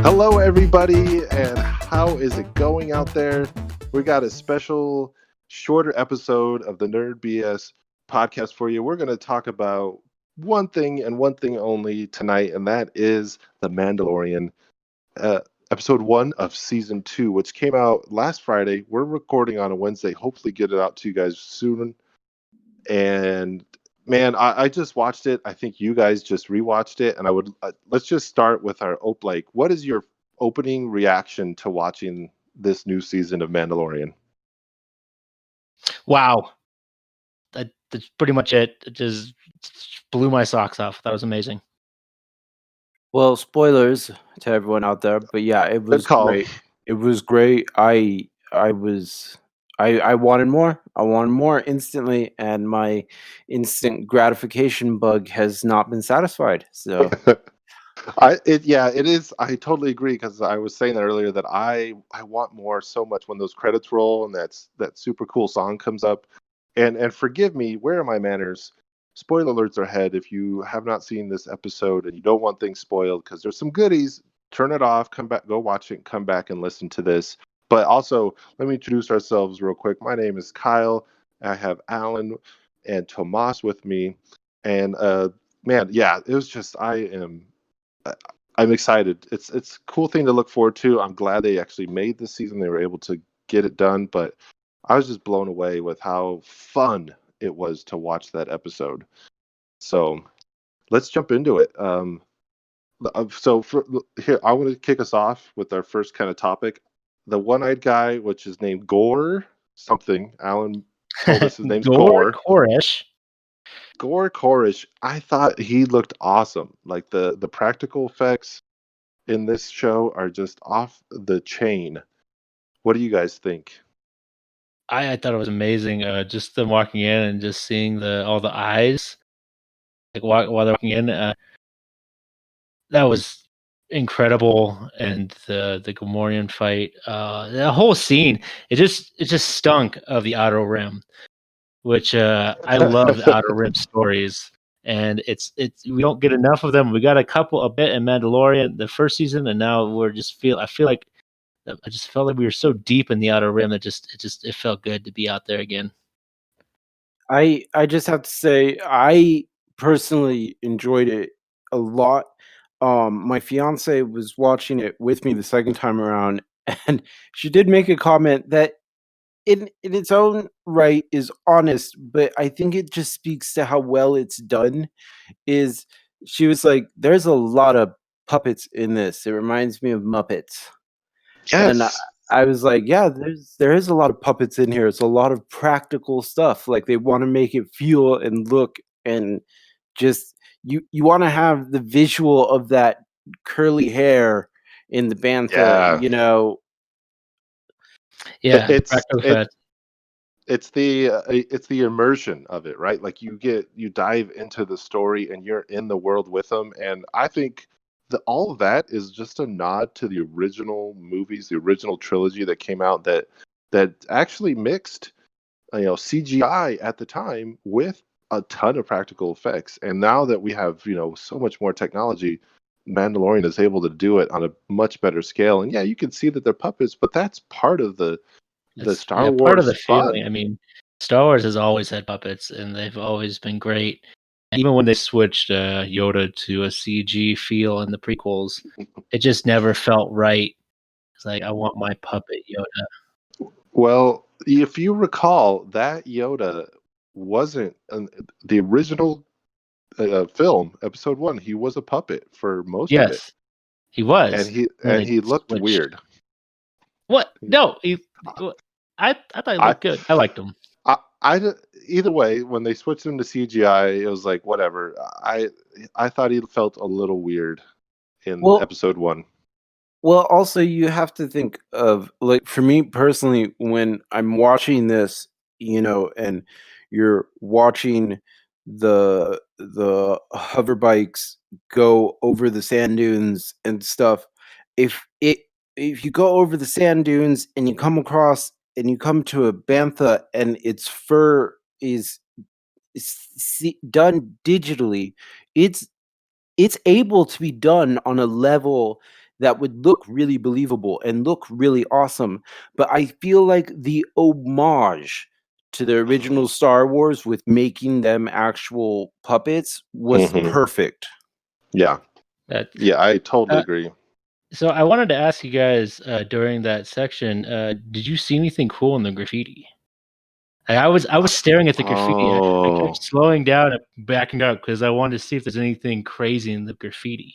Hello, everybody, and how is it going out there? We got a special, shorter episode of the Nerd BS podcast for you. We're going to talk about one thing and one thing only tonight, and that is The Mandalorian, uh, episode 1 of season 2, which came out last Friday. We're recording on a Wednesday. Hopefully, get it out to you guys soon. And man, I just watched it. I think you guys just rewatched it, and I would let's just start with our what is your opening reaction to watching this new season of Mandalorian? Wow, that's pretty much it. It just blew my socks off. That was amazing. Well, spoilers to everyone out there, but yeah, it Good was call. great. It was great. I wanted more. I wanted more instantly, and my instant gratification bug has not been satisfied. So It is. I totally agree because I was saying that earlier that I want more so much when those credits roll and that super cool song comes up. And forgive me, where are my manners? Spoiler alerts are ahead. If you have not seen this episode and you don't want things spoiled, because there's some goodies, turn it off, come back, go watch it, come back and listen to this. But also, let me introduce ourselves real quick. My name is Kyle. I have Alan and Tomas with me. And man, yeah, it was just I'm excited. It's a cool thing to look forward to. I'm glad they actually made this season. They were able to get it done, but I was just blown away with how fun it was to watch that episode. So let's jump into it. Here, I want to kick us off with our first kind of topic. The one-eyed guy, which is named Gore something. Alan told us his name's Gore. Korish. Gore Korish. I thought he looked awesome. Like the practical effects in this show are just off the chain. What do you guys think? I thought it was amazing. Just them walking in and just seeing all the eyes, like while they're walking in. That was incredible, and the Gamorrean fight, the whole scene, it just stunk of the Outer Rim, which I love the Outer Rim stories, and it's we don't get enough of them. We got a bit in Mandalorian the first season, and now I feel like I just felt like we were so deep in the Outer Rim that it felt good to be out there again. I just have to say I personally enjoyed it a lot. My fiance was watching it with me the second time around, and she did make a comment that in its own right is honest, but I think it just speaks to how well it's done. Is she was like, "There's a lot of puppets in this. It reminds me of Muppets," and Yes. I was like, "Yeah, there is a lot of puppets in here. It's a lot of practical stuff. Like they want to make it feel and look and just you want to have the visual of that curly hair in the bantha, Yeah. you know." Yeah, It's practical it effects. it's the immersion of it, right? Like you dive into the story and you're in the world with them, and I think all of that is just a nod to the original movies, the original trilogy that came out that actually mixed CGI at the time with a ton of practical effects. And now that we have so much more technology, Mandalorian is able to do it on a much better scale. And yeah, you can see that they're puppets, but that's part of the It's Star part of the Wars feeling. fun. I mean, Star Wars has always had puppets, and they've always been great. Even when they switched Yoda to a CG feel in the prequels, it just never felt right. It's like I want my puppet Yoda. Well, if you recall, that Yoda wasn't the original film, Episode 1. He was a puppet for most of it, Yes, he and was. he And then and they he looked switched. weird. What? No, I thought he I looked good. I liked him. either way, when they switched him to CGI, it was like whatever. I thought he felt a little weird in Well, Episode 1. Well, also you have to think of, like, for me personally, when I'm watching this, and you're watching the hover bikes go over the sand dunes and stuff. If it if you go over the sand dunes and you come across and you come to a bantha and its fur is done digitally, it's able to be done on a level that would look really believable and look really awesome. But I feel like the homage to the original Star Wars with making them actual puppets was Mhm. perfect. Yeah. That Yeah, I totally uh, agree. so I wanted to ask you guys during that section, did you see anything cool in the graffiti? I was staring at the graffiti. I Oh. kept slowing down and backing up because I wanted to see if there's anything crazy in the graffiti.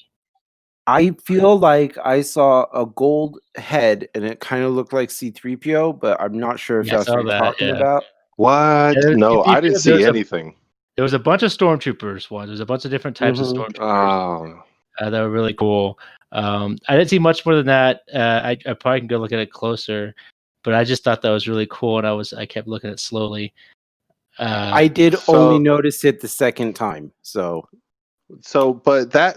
I feel like I saw a gold head and it kind of looked like C-3PO, but I'm not sure if Yeah, I that's what saw you're that. talking Yeah, about. What? there was No, I didn't C-3PO, there see was a anything. there was a bunch of stormtroopers. There's a bunch of different types of Mhm. stormtroopers Oh. that were really cool. I didn't see much more than that. I probably can go look at it closer, but I just thought that was really cool, and I kept looking at it slowly. I did only So notice it the second time. So, but I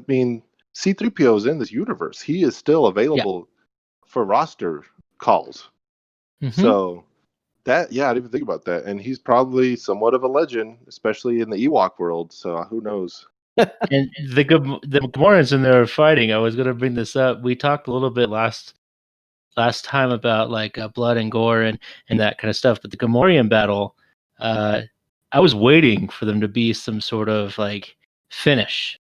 mean, C-3PO is in this universe. He is still Yeah. available for roster calls. Mm-hmm. So I didn't even think about that. And he's probably somewhat of a legend, especially in the Ewok world. So who knows? And the Gamorreans when they were fighting, I was going to bring this up. We talked a little bit last time about like blood and gore and that kind of stuff. But the Gamorrean battle, I was waiting for them to be some sort of like finish.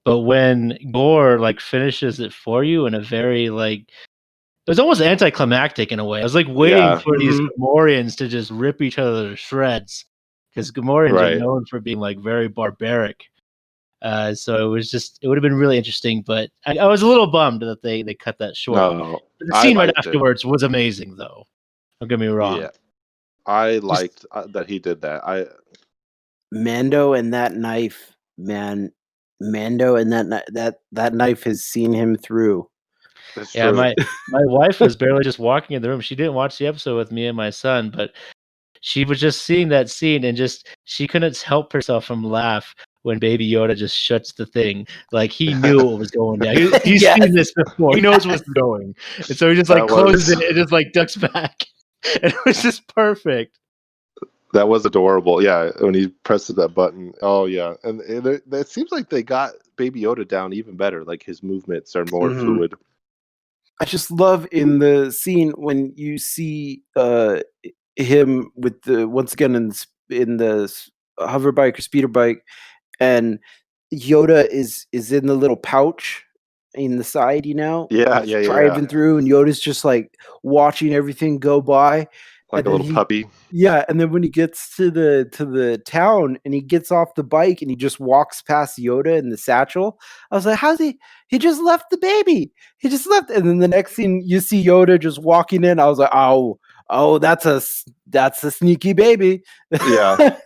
But when Gore like finishes it for you in a very like it was almost anticlimactic in a way. I was like waiting Yeah, for these Mhm. Gamorreans to just rip each other to shreds because Gamorreans are right. known for being like very barbaric. So it would have been really interesting, but I was a little bummed that they cut that short. No, But the I scene right liked it. afterwards was amazing, though. Don't get me wrong. Yeah, I Just liked that he did that. Mando and that knife, man. Mando and that knife has seen him through. It's yeah, true. my wife was barely just walking in the room. She didn't watch the episode with me and my son, but she was just seeing that scene and just she couldn't help herself from laugh when Baby Yoda just shuts the thing. Like he knew what was going down. He's Yes. seen this before. He knows what's going, and so he just like That closes was it and just like ducks back, and it was just perfect. that was adorable. Yeah, when he presses that button. Oh yeah, and it seems like they got Baby Yoda down even better. Like his movements are more Mhm. fluid. I just love in the scene when you see him with the once again in the hover bike or speeder bike, and Yoda is in the little pouch in the side, Yeah, he's yeah, yeah, yeah. driving through, and Yoda's just like watching everything go by, Like and a then little puppy. and then when he gets to the town and he gets off the bike and he just walks past Yoda in the satchel, I was like, how's he just left the baby. He just left. And then the next thing you see Yoda just walking in, I was like, oh, that's a sneaky baby. Yeah,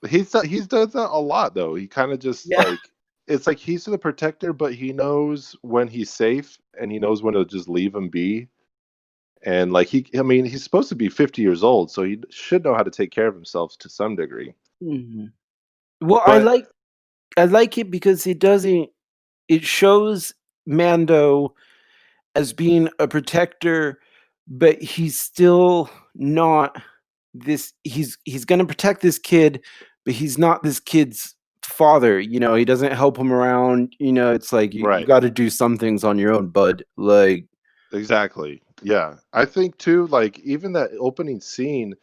he's does that a lot though. He kind of just Yeah. like it's like he's the protector, but he knows when he's safe and he knows when to just leave him be. And like I mean, he's supposed to be 50 years old, so he should know how to take care of himself to some degree. Mhm. Well, But I like it because it shows Mando as being a protector, but he's still not this he's gonna protect this kid, but he's not this kid's father, he doesn't help him around, it's like you right, gotta do some things on your own, bud. Like exactly. Yeah, I think too. Like even that opening scene,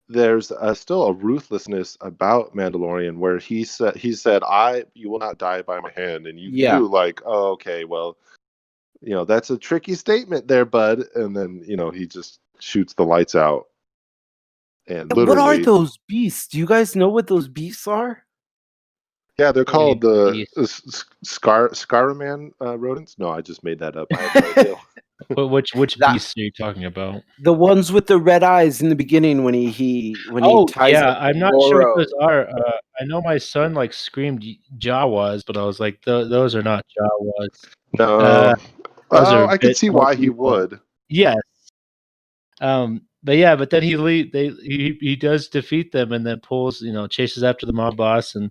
there's still a ruthlessness about Mandalorian where he said, "I you will not die by my hand," and you yeah. knew like, oh, okay, well, that's a tricky statement there, bud. And then he just shoots the lights out, and What are literally, those beasts? Do you guys know what those beasts are? yeah, they're called Big the beast. Scaraman rodents. No, I just made that up. I have no idea. Which That beasts are you talking about? the ones with the red eyes in the beginning when he Oh ties yeah, up I'm not sure what Moro. those are. I know my son like screamed Jawas, but I was like, those are not Jawas. No, Those are a I could bit see more why he evil. would. Yes. But then he does defeat them and then chases after the mob boss and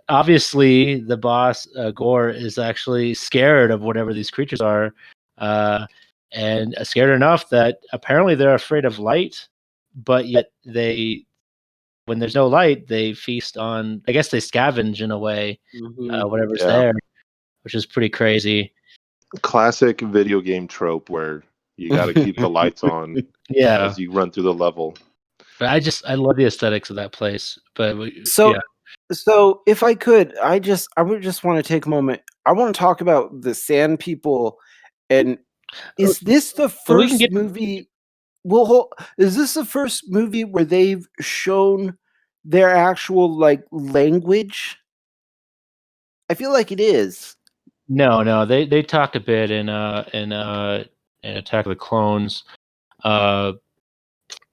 obviously the boss Gore is actually scared of whatever these creatures are, and scared enough that apparently they're afraid of light, but yet when there's no light, they feast on. I guess they scavenge in a way, Mhm. whatever's Yeah, there, which is pretty crazy. classic video game trope where you got to keep the lights on Yeah, as you run through the level. but I love the aesthetics of that place. But So, yeah, so if I could, I would just want to take a moment. I want to talk about the Sand People, and is this the so we can first get movie? Well, is this the first movie where they've shown their actual like language? I feel like it is. no. They talked a bit in Attack of the Clones.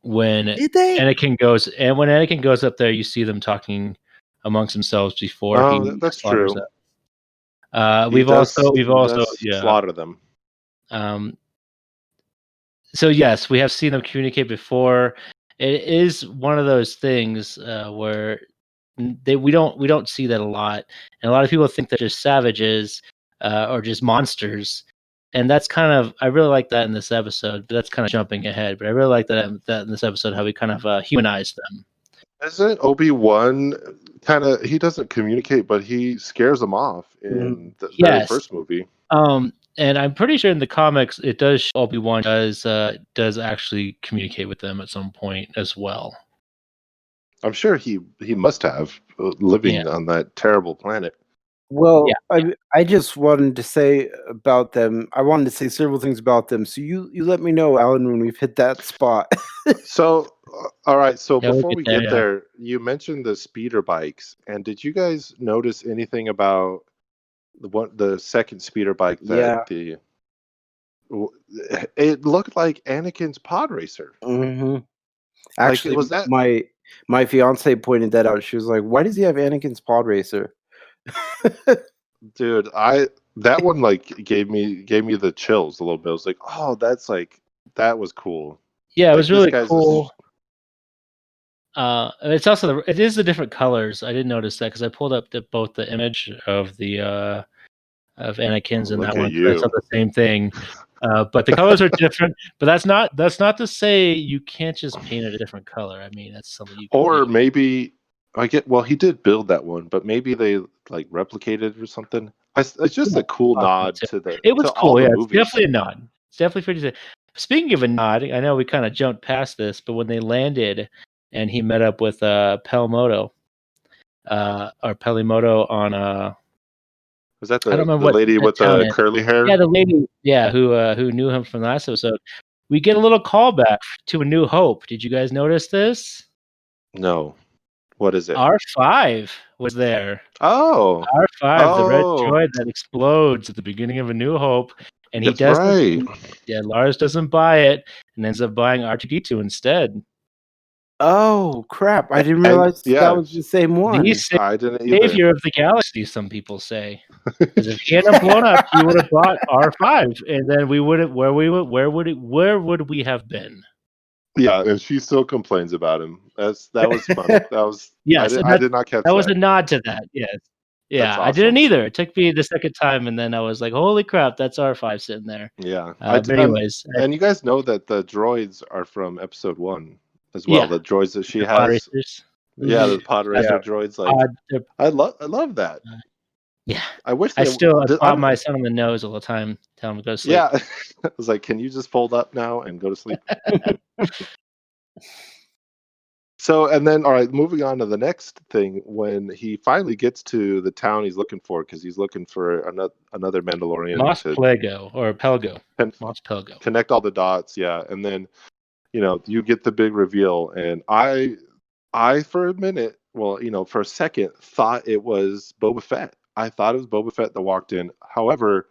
When Did they? when Anakin goes up there, you see them talking amongst themselves before Oh, he that's slaughters true. it. He We've also does yeah. slaughter them. So yes, we have seen them communicate before. It is one of those things where we don't see that a lot, and a lot of people think they're just savages or just monsters. And that's kind of I really like that in this episode. But that's kind of jumping ahead. But I really like that in this episode how we kind of humanized them. Isn't Obi-Wan kind of, he doesn't communicate, but he scares them off Mhm. in the very Yes. first movie. And I'm pretty sure in the comics it does show Obi-Wan does actually communicate with them at some point as well. I'm sure he must have, living Yeah. on that terrible planet. Well, Yeah. I just wanted to say about them. I wanted to say several things about them. So you let me know, Alan, when we've hit that spot. So, all right. So Yeah, we'll before get we there, get yeah. there, you mentioned the speeder bikes, and did you guys notice anything about the second speeder bike that Yeah. it looked like Anakin's pod racer? hmm Like, Actually, was that, my fiance pointed that out. She was like, "Why does he have Anakin's pod racer?" dude? That one like gave me the chills a little bit. I was like, oh, that was cool. Yeah, it Like, was this really guy's cool. It's also it is the different colors. I didn't notice that because I pulled up both the image of the of Anakin's and Look that at one. 'Cause I saw you. the same thing, but the colors are different. But that's not to say you can't just paint it a different color. I mean, that's something you can Or do. maybe well, he did build that one, but maybe they like replicated or something. It's just Yeah, a cool possibly nod too. to It was all cool. the Yeah, it's movies. definitely a nod. It's definitely fair to say. Speaking of a nod, I know we kind of jumped past this, but when they landed and he met up with Pelmoto, or Pelimoto on Was that I don't remember the what lady that with town the is. curly hair? Yeah, the lady, yeah, who knew him from the last episode. We get a little callback to A New Hope. Did you guys notice this? No. What is it? R5 was there. Oh. R5, the red Oh, droid that explodes at the beginning of A New Hope, and he that's doesn't. right. Yeah, Lars doesn't buy it and ends up buying R2D2 instead. Oh crap! I didn't And realize that yeah, was the same The one. I didn't either. savior of the galaxy, some people say. Because if he hadn't blown up, he would have bought R5, and then we would have where would we have been? Yeah, and she still complains about him. That was funny. That was Yes, and I did not catch that was that. a nod to that. Yes, That's yeah, I didn't awesome. either. It took me the second time, and then I was like, "Holy crap, that's R5 sitting there." Yeah. But anyways, And you guys know that the droids are from episode 1 as well. yeah, The droids that she the pod has. racers. Yeah, the pod racer Yeah. droids. Like, They're- I love that. yeah, I wish I they. pop my son on the nose all the time, tell him to go to sleep. Yeah, I was like, can you just fold up now and go to sleep? So, and then, all right, moving on to the next thing, when he finally gets to the town he's looking for, because he's looking for another Mandalorian Mos to Pelgo or Pelgo. con- Mos Pelgo. connect all the dots. Yeah, and then you get the big reveal, and I for a minute, well, for a second, thought it was Boba Fett. I thought it was Boba Fett that walked in. However,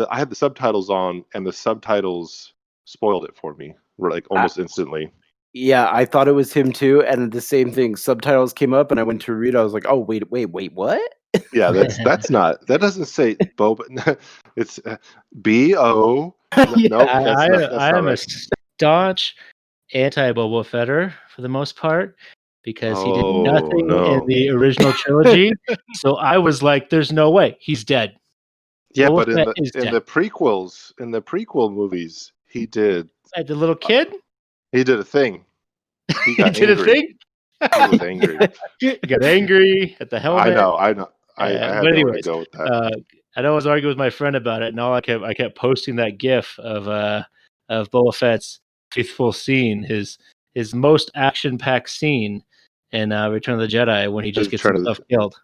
I had the subtitles on, and the subtitles spoiled it for me, like almost instantly. Yeah, I thought it was him too, and the same thing. Subtitles came up, and I went to read. I was like, "Oh, wait, what?" Yeah, that doesn't say Boba. It's B-O. Yeah, Nope, that's I not am a right. staunch anti-Boba Fetter for the most part because he did Oh nothing in no. the original trilogy. So I was like, "There's no way he's dead." Yeah, Boba but Fett is in dead. the prequel movies, he did Like the little kid, a thing. He he got did a angry. thing. He was angry. He got angry at the helmet. I know. I But had nowhere to anyways, go with that. I was arguing with my friend about it, and all I kept posting that GIF of Boba Fett's faithful scene, his most action-packed scene in Return of the Jedi when he just gets himself killed.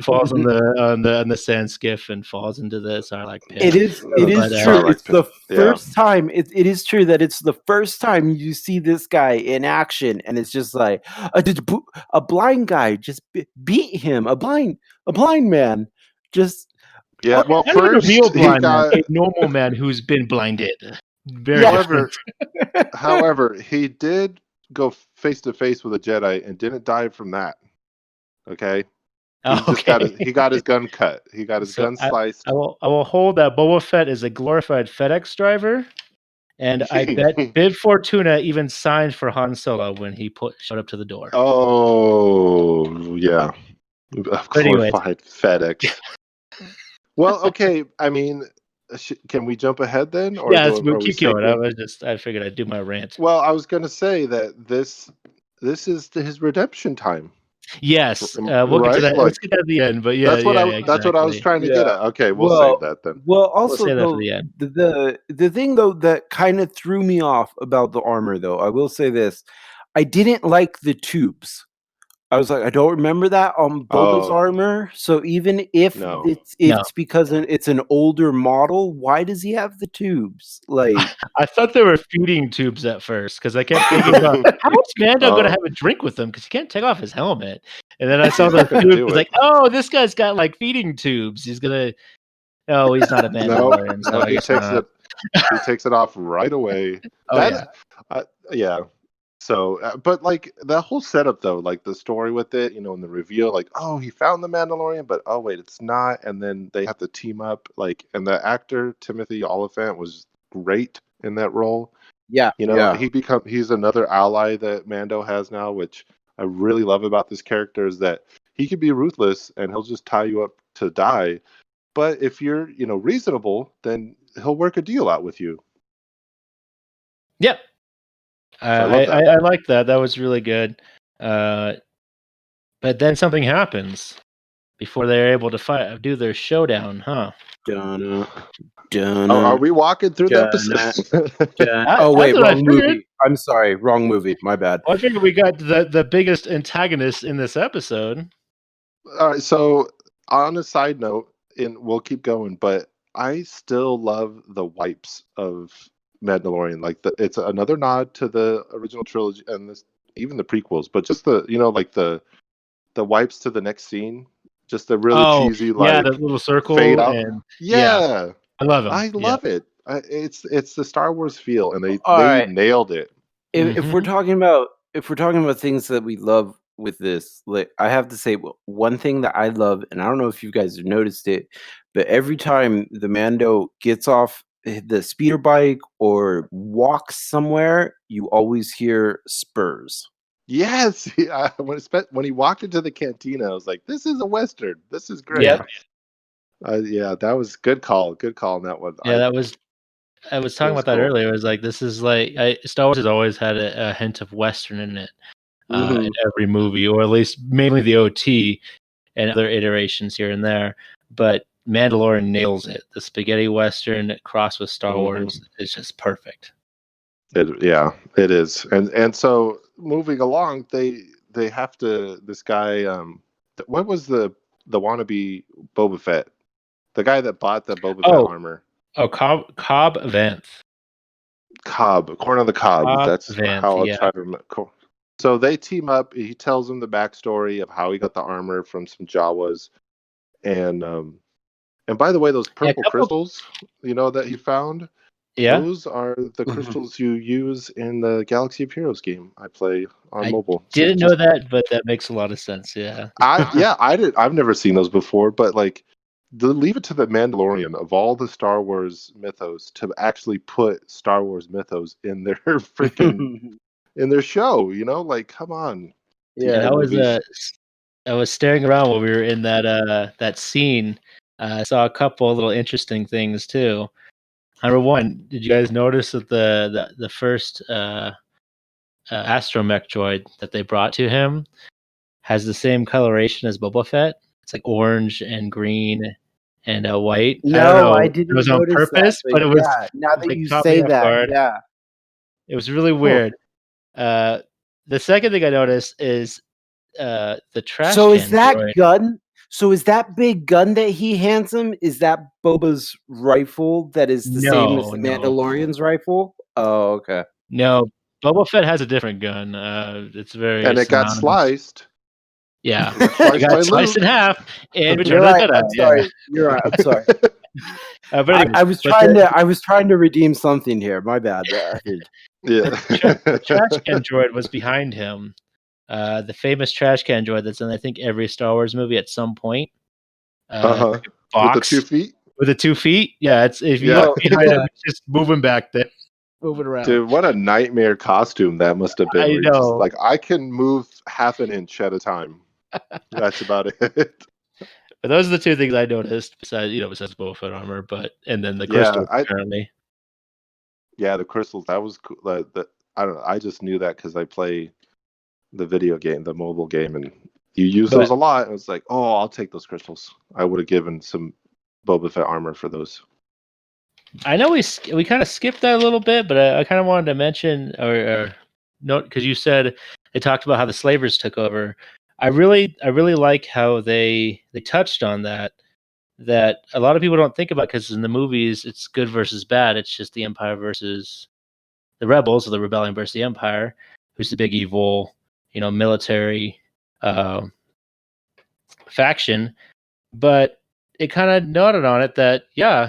Falls on the sand skiff and falls into the Sarlacc pit. It is true. It's the first time. It is true that it's the first time you see this guy in action, and it's just like a blind guy just beat him. A blind man just. Yeah, well, not first even a real blind man, a normal man who's been blinded. However, he did go face to face with a Jedi and didn't die from that. Okay. He got his gun cut. He got his gun sliced. I will hold that Boba Fett is a glorified FedEx driver, and I bet Bib Fortuna even signed for Han Solo when he showed up to the door. Oh yeah, glorified FedEx. Well, okay. I mean, can we jump ahead then? Or we'll keep going. I figured I'd do my rant. Well, I was going to say that this is his redemption time. Yes, we'll get to that. Let's get that at the end. But yeah, that's what I was trying to get at. Okay, we'll save that then. Well, also save that for the end. The thing though that kind of threw me off about the armor, though, I will say this: I didn't like the tubes. I was like, I don't remember that on Boba's armor. So even if it's because it's an older model, why does he have the tubes? Like, I thought they were feeding tubes at first because I kept thinking about how is Mando going to have a drink with them because he can't take off his helmet. And then I saw the tubes. I was like, oh, this guy's got like feeding tubes. He's gonna. Oh, he's not a Mandalorian. He takes it off right away. Yeah. So, but like the whole setup though, like the story with it, and the reveal, like, oh, he found the Mandalorian, but oh wait, it's not, and then they have to team up, like, and the actor Timothy Olyphant was great in that role. Yeah, he's another ally that Mando has now, which I really love about this character is that he can be ruthless and he'll just tie you up to die, but if you're reasonable, then he'll work a deal out with you. Yep. I like that. That was really good. But then something happens before they're able to do their showdown, huh? Are we walking through the episode? Oh wait, wrong movie. I'm sorry, wrong movie. My bad. Well, I figured we got the biggest antagonist in this episode. All right. So on a side note, and we'll keep going, but I still love the wipes of Mandalorian. Like it's another nod to the original trilogy and even the prequels, but just the the wipes to the next scene, just the really cheesy the little circle fade out. And I love them. I love it. It's the Star Wars feel, and they nailed it. If we're talking about things that we love with this, like, I have to say one thing that I love, and I don't know if you guys have noticed it, but every time the Mando gets off the speeder bike or walks somewhere, you always hear spurs. Yes, when he walked into the cantina, I was like, "This is a Western. This is great." Yeah, that was good call. Good call on that one. Yeah, I was talking about that earlier. It was like, this is like Star Wars has always had a hint of Western in it in every movie, or at least mainly the OT and other iterations here and there. But Mandalorian nails it. The spaghetti Western crossed with Star Wars is just perfect. It is. And so moving along, they have to, this guy, what was the wannabe Boba Fett? The guy that bought the Boba Fett armor. Oh, Cobb Vanth. Corn on the Cobb. That's Vanth, how I'll try to remember. Cool. So they team up. He tells them the backstory of how he got the armor from some Jawas, and by the way, those purple crystals, that he found. Yeah, those are the crystals you use in the Galaxy of Heroes game I play on mobile. Didn't know that, but that makes a lot of sense. Yeah, I've never seen those before, but like, leave it to the Mandalorian of all the Star Wars mythos to actually put Star Wars mythos in their freaking in their show. Like, come on. Yeah, I was staring around while we were in that scene. I saw a couple of little interesting things too. Number one, did you guys notice that the first astromech droid that they brought to him has the same coloration as Boba Fett? It's like orange and green and white. I don't No, I know. It didn't was on notice that, purpose, but but it was yeah, now that like you caught me say off that, guard. yeah. It was really Huh. weird. The second thing I noticed is the trash So is can that droid. gun? So is that big gun that he hands him? Is that Boba's rifle that is the same as No, the no, Mandalorian's rifle? Oh, okay. no. Boba Fett has a different gun. It's very And it got synonymous. sliced. Yeah, It got it sliced by got sliced Luke. in half and You're Return of the right. Jedi. I'm sorry. You're right. I'm sorry. But anyways, I was trying to redeem something here. My bad. Yeah. the trash can droid was behind him. The famous trash can droid that's in I think every Star Wars movie at some point. Uh-huh. Like a box With the 2 feet? with the 2 feet. Yeah, it's if you Yeah. look behind Yeah. him, it's just moving back there, moving around. Dude, what a nightmare costume that must have been. I Where you're just know. like, I can move half an inch at a time. That's about it. But those are the two things I noticed besides Boba Fett armor, and then the Yeah, crystals apparently. Yeah, the crystals, that was cool. I don't know. I just knew that because I play the video game, the mobile game, and you use those a lot. And it's like, oh, I'll take those crystals. I would have given some Boba Fett armor for those. I know we kind of skipped that a little bit, but I kind of wanted to mention or note because you said it talked about how the slavers took over. I really like how they touched on that a lot of people don't think about because in the movies it's good versus bad. It's just the Empire versus the rebels, or the rebellion versus the Empire, who's the big evil, military faction. But it kind of noted on it that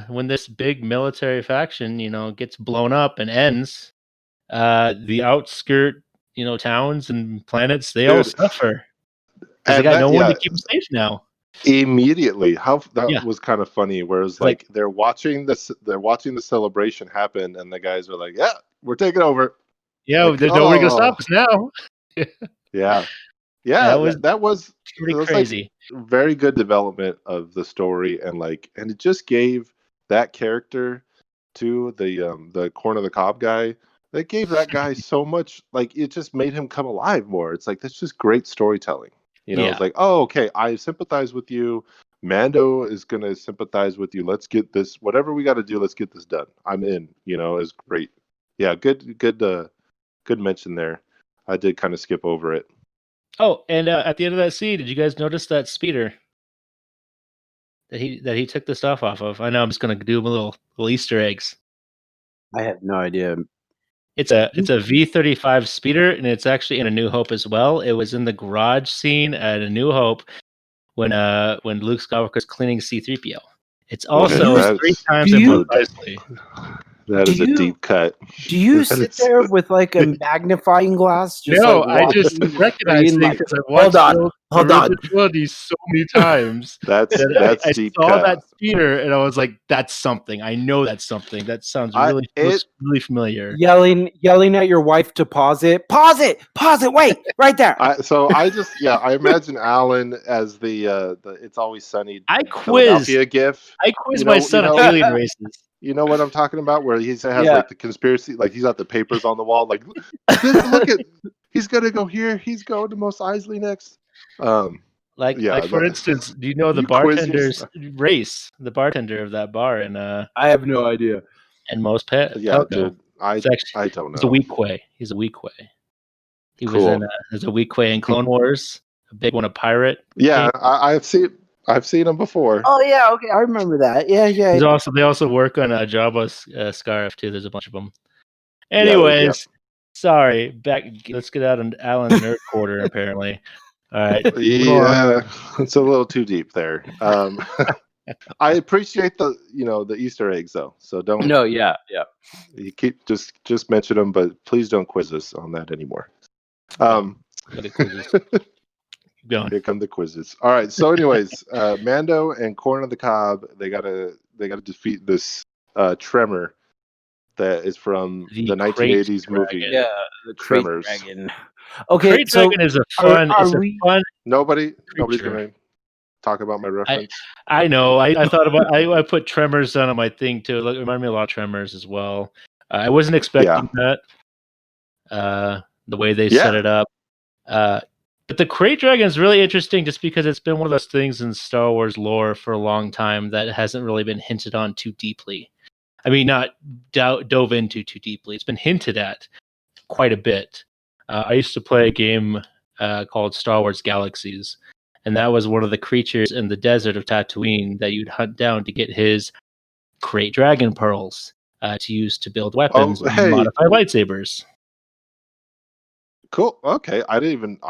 when this big military faction gets blown up and ends, the outskirt towns and planets, they all suffer because they got no one to keep them safe now. Immediately, that Yeah. was kind of funny. Whereas Like they're watching the celebration happen, and the guys are like, "Yeah, we're taking over." yeah, Like, there's nobody gonna stop us now. Yeah, that was pretty crazy. Very good development of the story, and it just gave that character to the corn of the cob guy. That gave that guy so much, it just made him come alive more. It's like that's just great storytelling. It's like, oh, okay, I sympathize with you. Mando is gonna sympathize with you. Let's get this. Whatever we got to do, let's get this done. I'm in. Is great. Yeah, good mention there. I did kind of skip over it. Oh, and at the end of that scene, did you guys notice that speeder that he took the stuff off of? I know I'm just gonna do little Easter eggs. I have no idea. It's a V-35 speeder, and it's actually in A New Hope as well. It was in the garage scene at A New Hope when Luke Skywalker's cleaning C-3PO. It's also 3 times in Mos Eisley. That is a deep cut. Do you sit there with a magnifying glass? No, I just recognize things because I've watched the original trilogy so many times. That's deep cut. I saw that speeder and I was like, "That's something. I know that's something. That sounds looks really familiar." Yelling at your wife to pause it. Pause it. Wait, right there. I imagine Alan as the It's Always Sunny Philadelphia gif. I quiz my son on alien races. You know what I'm talking about? Where he has the conspiracy, he's got the papers on the wall. Look at, he's gonna go here. He's going to Mos Eisley next. For instance, do you know the bartender's race? The bartender of that bar, and I have no idea. And most pet. Yeah, dude, I don't know. He's a Weequay. He was in there's a Weequay in Clone Wars. A big one, a pirate. Yeah, I've seen him before. Oh yeah, okay, I remember that. Yeah. They also work on Jabba's Scarif too. There's a bunch of them. Anyways, sorry. Back. Let's get out on Alan's nerd quarter. Apparently, all right. Yeah, it's a little too deep there. I appreciate the Easter eggs though. So don't. No, yeah. You keep just mention them, but please don't quiz us on that anymore. Going. Here come the quizzes. All right. So, anyways, Mando and Corn on the Cob, they gotta defeat this Tremor that is from the 1980s movie. Yeah, the Tremors. Dragon. Okay, Crate Dragon is a fun. Fun. Nobody's gonna talk about my reference. I know. I thought about. I put Tremors on my thing too. It reminded me a lot of Tremors as well. I wasn't expecting that. The way they set it up. But the Krayt Dragon is really interesting just because it's been one of those things in Star Wars lore for a long time that hasn't really been hinted on too deeply. I mean, not dove into too deeply. It's been hinted at quite a bit. I used to play a game called Star Wars Galaxies, and that was one of the creatures in the desert of Tatooine that you'd hunt down to get his Krayt Dragon pearls to use to build weapons and Hey, modify lightsabers. cool. Okay, I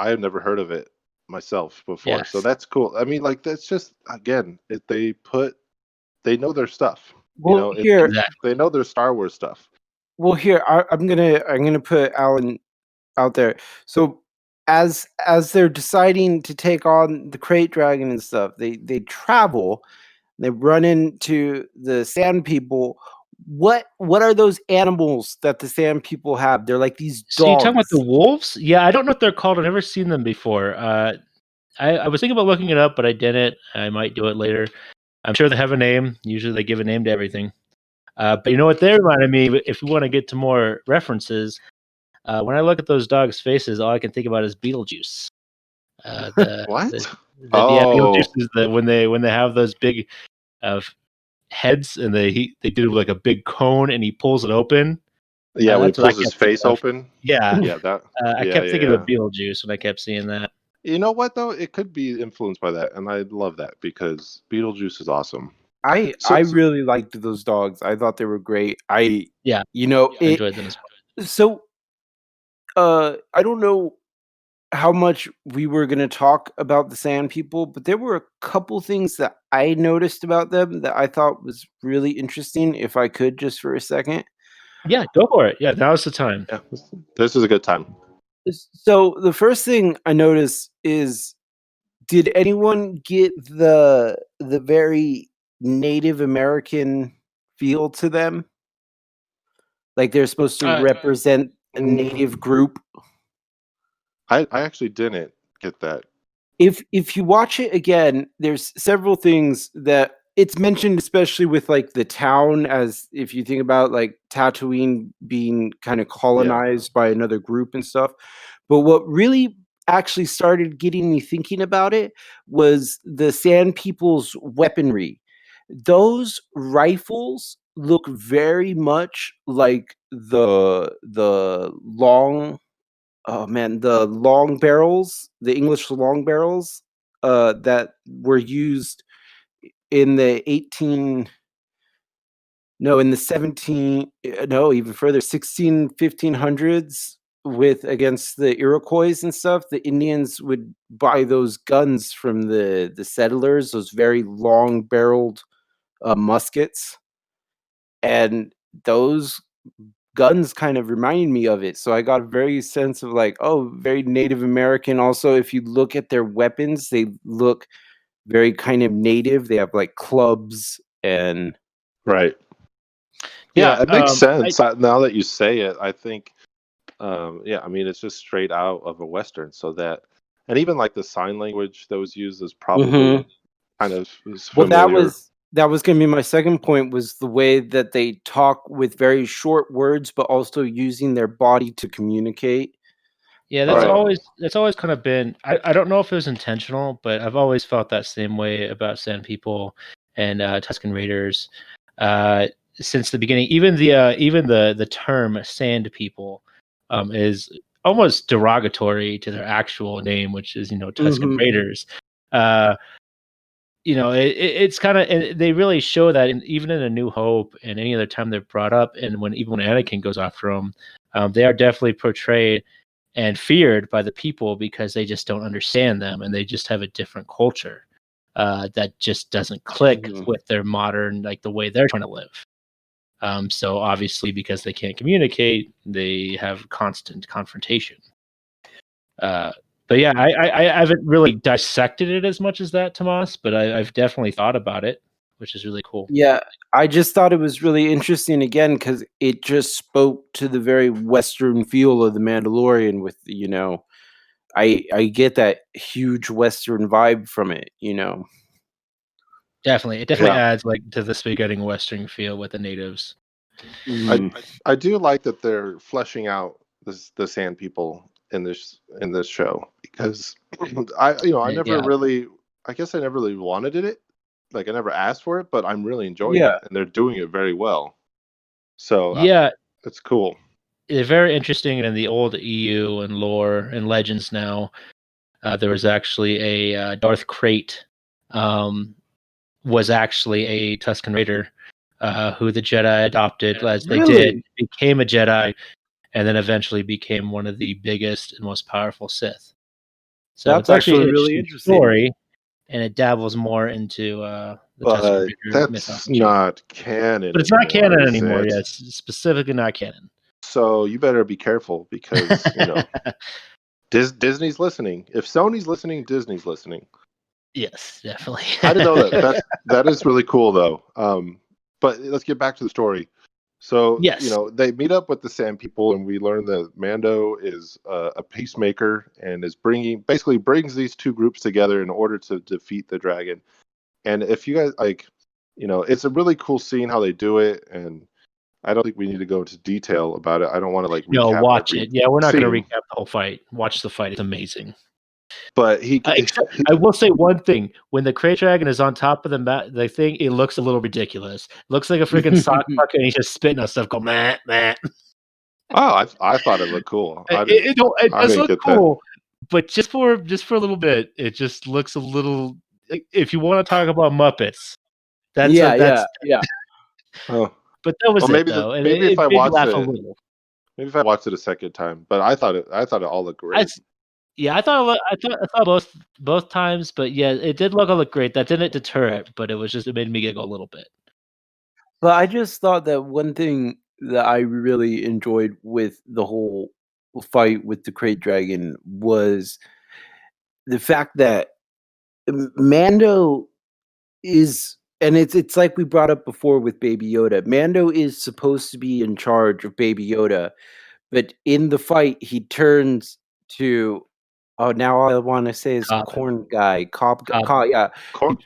had never heard of it myself before, so Yes. that's cool. I mean, like that's just again, they know their stuff. Well, here, Exactly. They know their Star Wars stuff. well, here, I'm gonna put Alan out there. So as they're deciding to take on the Krayt Dragon and stuff, they travel, they run into the Sand People. What are those animals that the Sand People have? They're like these dogs. So you're talking about the wolves? Yeah, I don't know what they're called. I've never seen them before. I was thinking about looking it up, but I didn't. I might do it later. I'm sure they have a name. Usually they give a name to everything. But you know what they reminded me, if we want to get to more references, when I look at those dogs' faces, all I can think about is Beetlejuice. What? Yeah, Oh, Beetlejuice is when they have those big heads and they do like a big cone and he pulls it open. yeah, when he That's what I pulls his kept thinking face of. open. Yeah, Yeah, that. I Yeah, kept yeah, thinking yeah. of Beetlejuice when I kept seeing that. You know what though? It could be influenced by that, and I love that because Beetlejuice is awesome. I really liked those dogs. I thought they were great. Yeah, You know, I enjoyed them as well. so I don't know how much we were going to talk about the Sand People, but there were a couple things that I noticed about them that I thought was really interesting. If I could, just for a second. Yeah, go for it. Yeah, now's the time. Yeah, this is a good time. So the first thing I noticed is, did anyone get the very Native American feel to them? Like they're supposed to represent a native group. I actually didn't get that. If you watch it again, there's several things that it's mentioned, especially with like the town, as if you think about like Tatooine being kind of colonized by another group and stuff. But what really actually started getting me thinking about it was the Sand People's weaponry. Those rifles look very much like the long, oh man, the long barrels, the English long barrels, that were used in the 18 no, in the 17 no, even further, 1500s with against the Iroquois and stuff. The Indians would buy those guns from the settlers, those very long barreled muskets, and those guns kind of reminded me of it. So I got a very sense of like, oh, very Native American. Also, if you look at their weapons, they look very kind of native. They have like clubs and Right. Yeah, it makes sense. Now that you say it, I think, yeah, I mean, it's just straight out of a Western. So that, and even like the sign language that was used is probably kind of is well, familiar. that was going to be my second point, was the way that they talk with very short words, but also using their body to communicate. Yeah, that's always kind of been. I don't know if it was intentional, but I've always felt that same way about Sand People and Tusken Raiders since the beginning. Even the term Sand People is almost derogatory to their actual name, which is Tusken Raiders. It's kind of, they really show that even in A New Hope and any other time they're brought up, and even when Anakin goes after them, they are definitely portrayed and feared by the people because they just don't understand them and they just have a different culture that just doesn't click with their modern, like the way they're trying to live. So obviously, because they can't communicate, they have constant confrontation. But yeah, I haven't really dissected it as much as that, Tomas, but I've definitely thought about it, which is really cool. Yeah, I just thought it was really interesting again because it just spoke to the very Western feel of the Mandalorian. With I get that huge Western vibe from it. Definitely, it definitely adds like to the spaghetti Western feel with the natives. I do like that they're fleshing out the Sand People in this show because I never really, I guess I never really wanted it. Like I never asked for it, but I'm really enjoying it, and they're doing it very well. So it's cool. It's very interesting. In the old EU and lore and legends now, there was actually a Darth Krait, was actually a Tusken Raider, who the Jedi adopted as they did, became a Jedi, and then eventually became one of the biggest and most powerful Sith. So That's it's actually a really interesting story, and it dabbles more into the Tusken Raider that's mythology. not canon. But it's not canon anymore. It? Yeah, it's specifically not canon. So you better be careful because Disney's listening. If Sony's listening, Disney's listening. Yes, definitely. I didn't know that. That is really cool, though. But let's get back to the story. So, they meet up with the Sand People, and we learn that Mando is a peacemaker and basically brings these two groups together in order to defeat the dragon. And if you guys it's a really cool scene how they do it, and I don't think we need to go into detail about it. I don't want to recap. Watch it. Yeah, we're not going to recap the whole fight. Watch the fight; it's amazing. But I will say one thing: when the Krayt Dragon is on top of the thing, it looks a little ridiculous. It looks like a freaking sock puppet, and he's just spitting on stuff. Go meh. Oh, I thought it looked cool. It does look cool, but just for a little bit, it just looks a little. If you want to talk about Muppets, that's yeah. Oh, but that was maybe though. Maybe if I watched it, maybe if I watched it a second time. But I thought it all looked great. I thought both times, but yeah, it did look great. That didn't deter it, but it made me giggle a little bit. But I just thought that one thing that I really enjoyed with the whole fight with the Krayt Dragon was the fact that Mando is, and it's like we brought up before with Baby Yoda. Mando is supposed to be in charge of Baby Yoda, but in the fight he turns to now all I want to say is corn guy, cob. Yeah, corn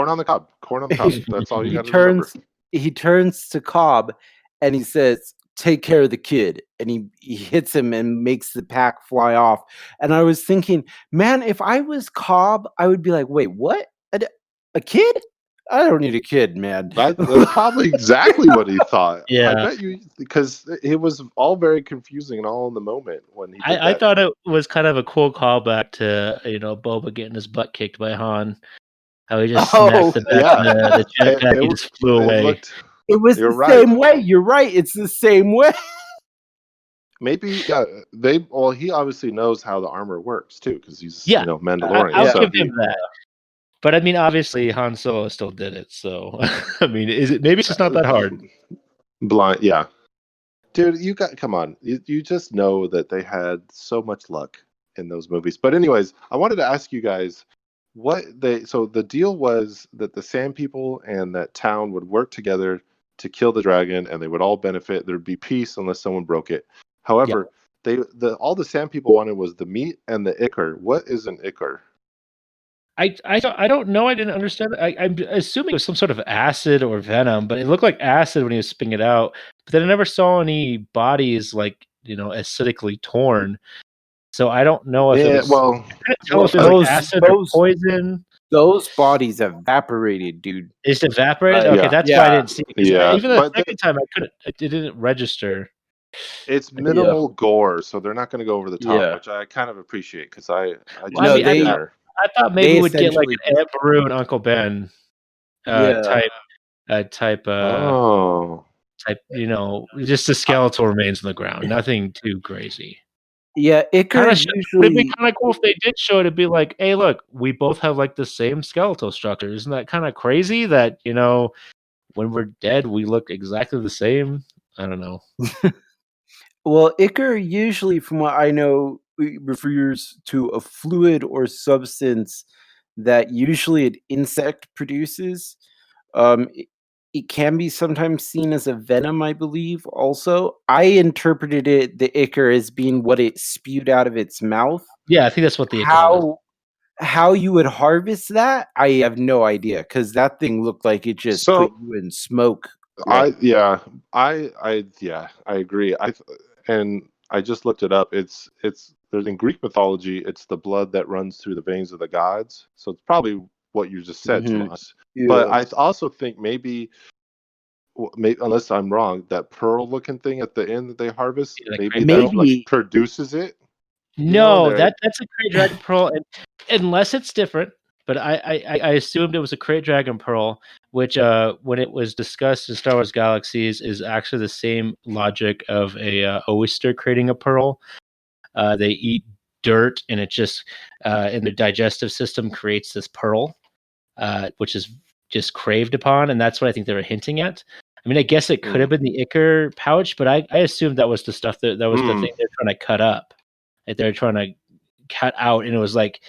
on the cob. Corn on the cob. That's all you got to remember. He turns to Cobb and he says, "Take care of the kid," and he hits him and makes the pack fly off. And I was thinking, man, if I was Cobb, I would be like, wait, what? A kid? I don't need a kid, man. That's probably exactly what he thought. Yeah, I bet you, because it was all very confusing and all in the moment when he did I thought it was kind of a cool callback to Boba getting his butt kicked by Han. How he just smacked the jetpack, he just flew away. It was the same way. You're right. It's the same way. Maybe he obviously knows how the armor works too, because he's Mandalorian. I'll give him that. But I mean, obviously Han Solo still did it. So I mean, maybe it's just not that hard. Blind, yeah, dude. Come on. You just know that they had so much luck in those movies. But anyways, I wanted to ask you guys. So the deal was that the Sand People and that town would work together to kill the dragon, and they would all benefit. There'd be peace unless someone broke it. However, all the Sand People wanted was the meat and the ichor. What is an ichor? I don't know. I didn't understand. I'm assuming it was some sort of acid or venom, but it looked like acid when he was spitting it out. But then I never saw any bodies acidically torn. So I don't know if it was acid or poison. Those bodies evaporated, dude. It's evaporated? Okay, that's why I didn't see it. Yeah. Even the second time it didn't register. It's minimal gore, so they're not going to go over the top, which I kind of appreciate because I thought maybe we'd get like an Aunt Beru and Uncle Ben type, just the skeletal remains on the ground. Nothing too crazy. Yeah, it could it'd be kind of cool if they did show it. It'd be like, hey, look, we both have like the same skeletal structure. Isn't that kind of crazy that when we're dead we look exactly the same? I don't know. Well, ichor usually, from what I know, refers to a fluid or substance that usually an insect produces. It can be sometimes seen as a venom, I believe. Also, I interpreted the ichor as being what it spewed out of its mouth. Yeah, I think that's what the ichor was. How you would harvest that, I have no idea, because that thing looked like it just put you in smoke. Right? I agree. And I just looked it up. It's there's in Greek mythology, it's the blood that runs through the veins of the gods. So it's probably what you just said, Mhm. Tomas. Yeah. But I also think maybe, unless I'm wrong, that pearl-looking thing at the end that they harvest, Like maybe Great that Pearl? like Maybe. produces it. No, They're that's a Krayt Dragon Pearl, and unless it's different. But I assumed it was a Krayt Dragon Pearl, which when it was discussed in Star Wars Galaxies is actually the same logic of a oyster creating a pearl. They eat dirt, and it just in their digestive system creates this pearl, which is just craved upon, and that's what I think they were hinting at. I mean, I guess it could have been the Ichor pouch, but I assumed that was the stuff that was the thing they're trying to cut up, that they're trying to cut out, and it was like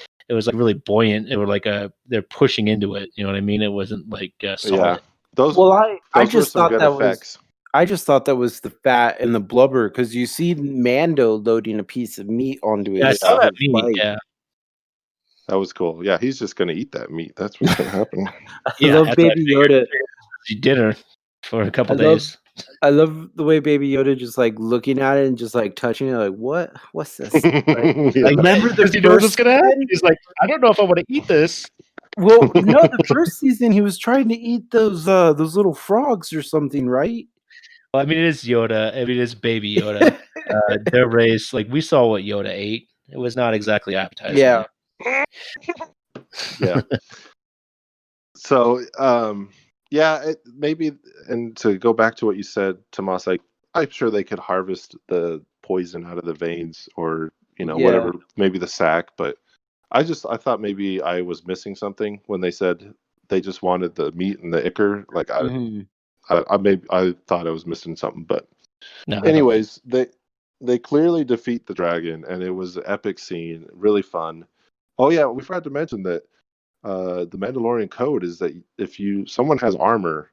really buoyant. It was like they're pushing into it. You know what I mean? It wasn't like solid. yeah. Those Well, I those were just some thought good that was effects. I just thought that was the fat and the blubber because you see Mando loading a piece of meat onto his. Yeah, I saw that his meat. bike. Yeah, That was cool. Yeah, he's just gonna eat that meat. That's what's gonna happen. I yeah. love That's Baby Yoda. dinner for a couple I love days. I love the way Baby Yoda just like looking at it and just like touching it, like what's this? Yeah. Remember the Because he knows what's first gonna happen. season? He's like, I don't know if I want to eat this. Well, no, the first season he was trying to eat those little frogs or something, right? Well, I mean, it is Yoda. I mean, it's Baby Yoda. Their race, like we saw what Yoda ate. It was not exactly appetizing. Yeah. Yeah. So, yeah, maybe, and to go back to what you said, Tomas, like I'm sure they could harvest the poison out of the veins, or Yeah. whatever, maybe the sac. But I thought maybe I was missing something when they said they just wanted the meat and the ichor. Like Mhm. I thought I was missing something. But No, I don't. anyways, they clearly defeat the dragon, and it was an epic scene, really fun. Oh yeah, we forgot to mention that the Mandalorian code is that if someone has armor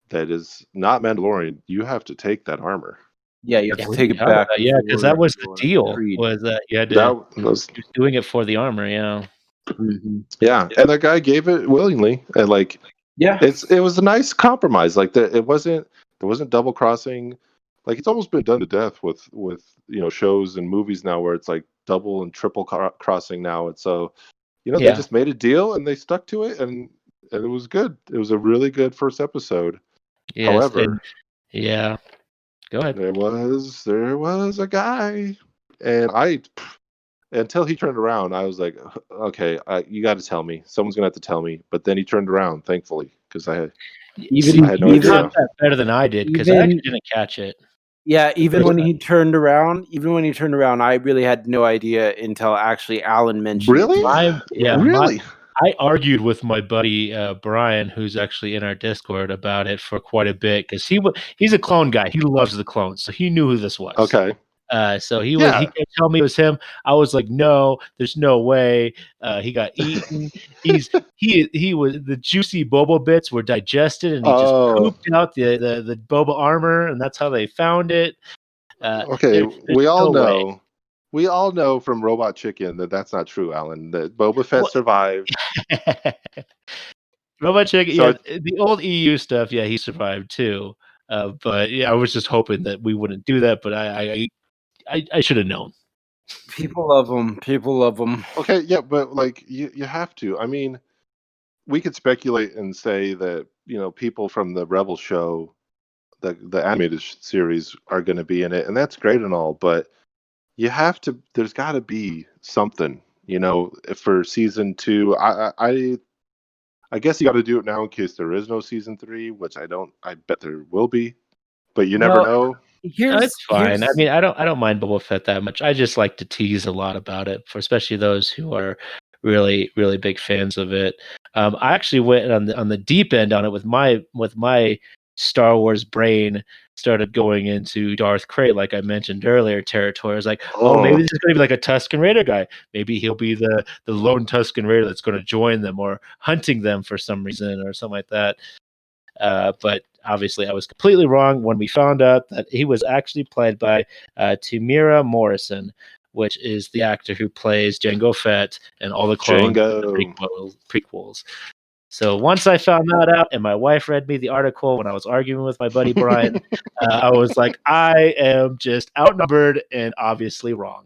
that is not Mandalorian, you have to take that armor. Yeah, you have Yeah, to we take didn't it talk about back. that. Yeah, because that was the before deal. Creed. Was that you had to That was, he was doing it for the armor? Yeah. Mhm. yeah, and that guy gave it willingly, and like Yeah. it was a nice compromise. Like there wasn't double crossing. Like it's almost been done to death with shows and movies now where it's like double and triple crossing now. And so they Yeah. just made a deal and they stuck to it, and it was good. It was a really good first episode. Yes. However, yeah. Go ahead. there was a guy, and until he turned around, I was like, okay, you got to tell me. Someone's gonna have to tell me. But then he turned around, thankfully, because I had Even I had no you idea. caught that better than I did because I Even- actually didn't catch it. Yeah, even first when time. he turned around, I really had no idea until actually Alan mentioned it. Really? Really? I argued with my buddy Brian, who's actually in our Discord, about it for quite a bit because he's a clone guy. He loves the clones, so he knew who this was. Okay. So he kept telling me it was him. I was like, no, there's no way. He got eaten. He was the juicy Boba bits were digested, and he just pooped out the Boba armor, and that's how they found it. Okay, there's we all no way. know. We all know from Robot Chicken that that's not true, Alan. That Boba Fett survived. Robot Chicken, So yeah, the old EU stuff, yeah, he survived too. But yeah, I was just hoping that we wouldn't do that, but I should have known. People love him. Okay, yeah, but like you have to. I mean, we could speculate and say that people from the Rebel show, the animated series, are going to be in it, and that's great and all, but you have to. There's got to be something, for season 2. I guess you got to do it now in case there is no season 3, which I bet there will be, but you never know. It's fine. I mean, I don't mind Boba Fett that much. I just like to tease a lot about it, for especially those who are really, really big fans of it. I actually went on the deep end on it with my Star Wars brain. Started going into Darth Krait, like I mentioned earlier, territory. I was like, maybe this is going to be like a Tusken Raider guy. Maybe he'll be the lone Tusken Raider that's going to join them or hunting them for some reason or something like that. But obviously, I was completely wrong when we found out that he was actually played by Tamira Morrison, which is the actor who plays Jango Fett and all the clones in the prequels. So once I found that out, and my wife read me the article when I was arguing with my buddy Brian, I was like, I am just outnumbered and obviously wrong.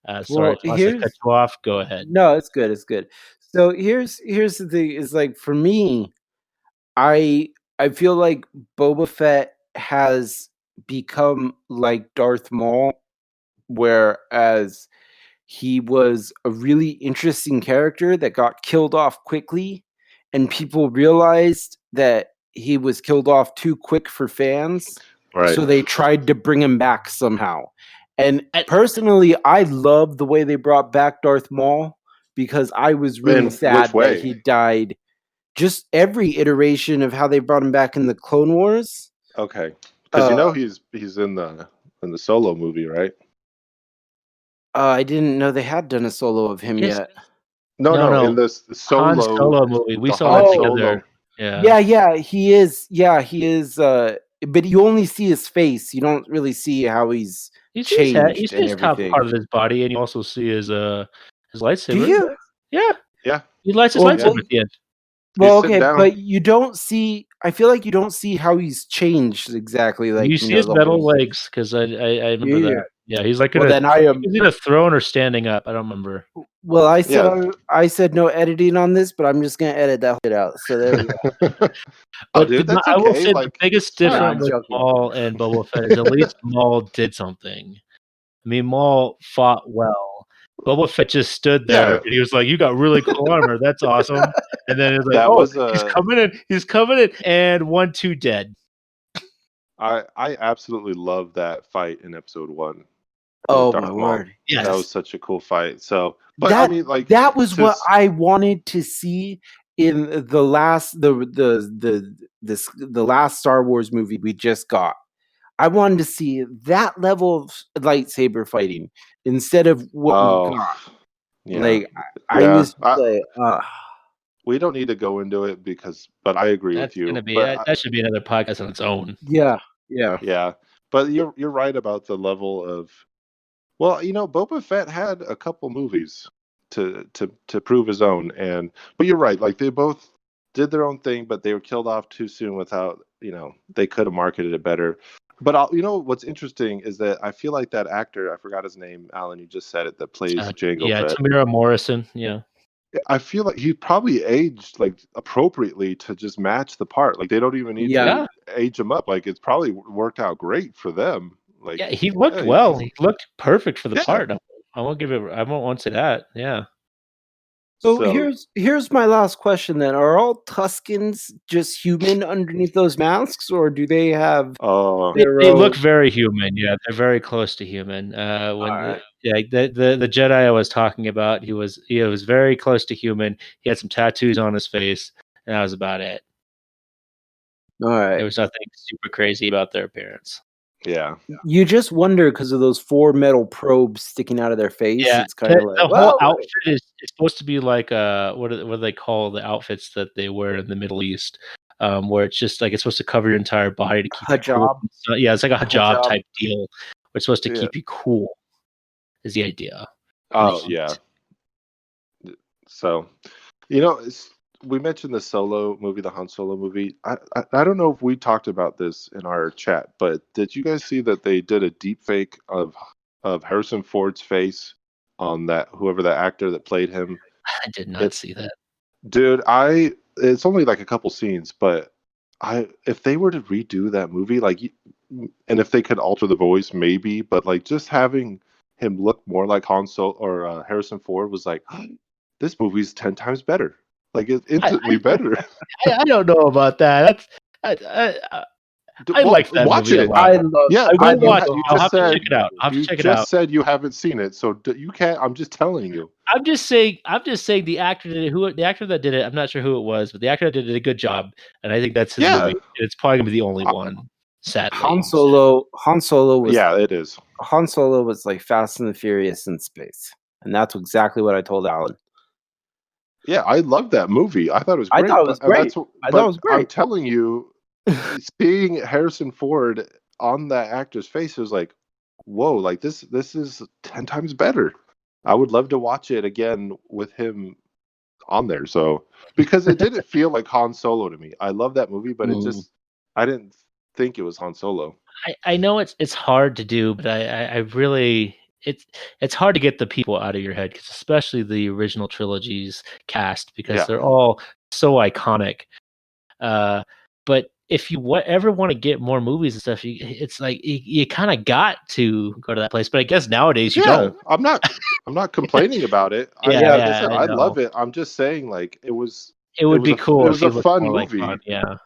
Sorry, Well, unless I cut you off, go ahead. no, it's good. It's good. So here's the thing: is like for me, I feel like Boba Fett has become like Darth Maul, whereas he was a really interesting character that got killed off quickly, and people realized that he was killed off too quick for fans, Right. so they tried to bring him back somehow. And I- personally, I love the way they brought back Darth Maul because I was really In sad which that way? he died. Just every iteration of how they brought him back in the Clone Wars. Okay, because Uh, he's in the Solo movie, right? I didn't know they had done a solo of him Yes. yet. No. In the Han Solo, Solo movie. We the saw Han that Oh. together. Solo. Yeah, he is. Yeah, he is. But you only see his face. You don't really see how he's You see his head. You changed see and his top everything. part of his body, and you also see his lightsaber. Do you? Yeah, Yeah, he lights his Well, lightsaber at the end. Well, sitting okay, down. but you don't see. I feel like you don't see how he's changed exactly. Like You see his the metal whole. legs because I remember Yeah. that. Yeah, he's like Well, then he's in a throne or standing up. I don't remember. Well, I said Yeah. I said no editing on this, but I'm just gonna edit that shit out. So there we go. Oh, But dude, that's I will okay. say the Like, biggest No, I'm difference with joking. Maul and Boba Fett is at least Maul did something. I mean, Maul fought well. Boba Fett just stood there Yeah. and he was like, "You got really cool armor. That's awesome." And then it's like, That "Oh, was he's coming in, and 1-2 dead." I absolutely love that fight in Episode 1. Oh Darth my Maul. word! Yes. That was such a cool fight. So, but that, I mean, like, that was what just- I wanted to see in the last the last Star Wars movie we just got. I wanted to see that level of lightsaber fighting instead of what we got. Yeah. Like I Yeah. was like, we don't need to go into it but I agree That's with you. gonna be But that should be another podcast on its own. yeah. yeah, but you're right about the level of. Well, Boba Fett had a couple movies to prove his own, but you're right. Like, they both did their own thing, but they were killed off too soon without. They could have marketed it better. But what's interesting is that I feel like that actor, I forgot his name, Alan, you just said it, that plays Jango Fett. Tamira Morrison. Yeah. I feel like he probably aged like appropriately to just match the part. Like, they don't even need to age him up. Like, it's probably worked out great for them. Like, Yeah, he looked well. He looked perfect for the part. I won't say that. Yeah. So here's my last question then. Are all Tuskens just human underneath those masks, or do they have they look very human, yeah. They're very close to human. The Jedi I was talking about, he was very close to human. He had some tattoos on his face, and that was about it. All right. There was nothing super crazy about their appearance. Yeah. You just wonder because of those 4 metal probes sticking out of their face. Yeah, it's kind of like the whole outfit is supposed to be like what do they call the outfits that they wear in the Middle East? Where it's just like it's supposed to cover your entire body to keep you cool. So, yeah, it's like a hijab type deal. It's supposed to keep you cool. Is the idea? Oh yeah. So, we mentioned the Solo movie, the Han Solo movie. I don't know if we talked about this in our chat, but did you guys see that they did a deep fake of Harrison Ford's face on whoever the actor that played him? I did not see that. Dude, it's only like a couple scenes, but if they were to redo that movie, like, and if they could alter the voice, maybe, but like just having him look more like Han Solo or Harrison Ford was like, this movie's 10 times better. Like, it's instantly better. I don't know about that. I like that watch movie it. a lot. I will watch it. I'll have to check it out. You just said you haven't seen it, so you can't. I'm just telling you. I'm just saying the actor that did it. I'm not sure who it was, but the actor that did a good job, and I think that's his movie. It's probably gonna be the only one. Sadly, Han Solo was. Yeah, it is. Han Solo was like Fast and the Furious in space, and that's exactly what I told Alan. Yeah, I loved that movie. I thought it was great. I thought it was great. I'm telling you, seeing Harrison Ford on that actor's face was like, whoa, like this is 10 times better. I would love to watch it again with him on there. So, because it didn't feel like Han Solo to me. I love that movie, but I didn't think it was Han Solo. I know it's hard to do, but I really it's hard to get the people out of your head, 'cause especially the original trilogy's cast, because Yeah. they're all so iconic. But if you ever want to get more movies and stuff, it's like you kind of got to go to that place. But I guess nowadays you Yeah, don't. I'm not complaining about it. Yeah, Like I said, I I know. love it. I'm just saying, like, it was It would be cool it if was he a looked fun more like movie. Han. Yeah.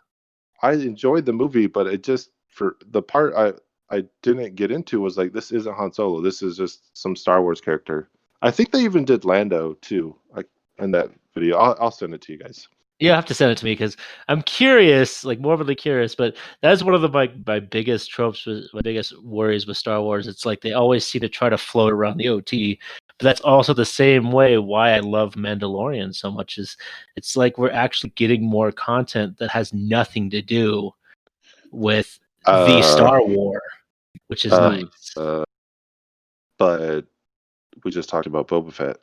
I enjoyed the movie, but it just, for the part I didn't get into, was like, this isn't Han Solo. This is just some Star Wars character. I think they even did Lando too, like, in that video. I'll send it to you guys. You have to send it to me, because I'm curious, like morbidly curious. But that's one of my biggest tropes, my biggest worries with Star Wars. It's like they always seem to try to float around the OT. But that's also the same way why I love Mandalorian so much. Is it's like we're actually getting more content that has nothing to do with the Star War, which is nice. But we just talked about Boba Fett.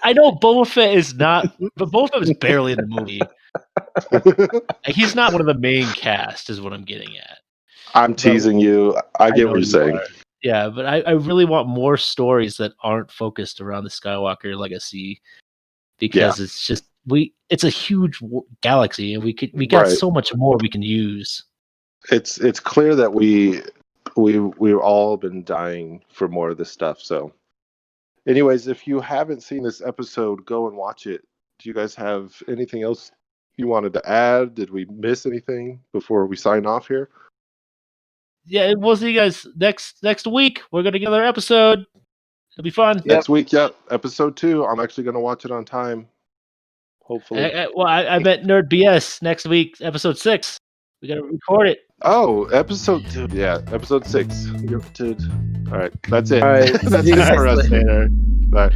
I know Boba Fett is not, but Boba Fett is barely in the movie. Like, he's not one of the main cast, is what I'm getting at. I'm teasing you. I get what you're saying. Yeah, but I really want more stories that aren't focused around the Skywalker legacy, because it's just it's a huge galaxy, and we got so much more we can use. It's clear that we've all been dying for more of this stuff. So, anyways, if you haven't seen this episode, go and watch it. Do you guys have anything else you wanted to add? Did we miss anything before we sign off here? Yeah, we'll see you guys next week. We're gonna get another episode. It'll be fun. Next week, episode 2. I'm actually gonna watch it on time. Hopefully. I bet Nerd BS next week, episode 6. We gotta record it. Oh, episode 2. Yeah, episode 6. All right, that's it. All right, That's it for us. Bye.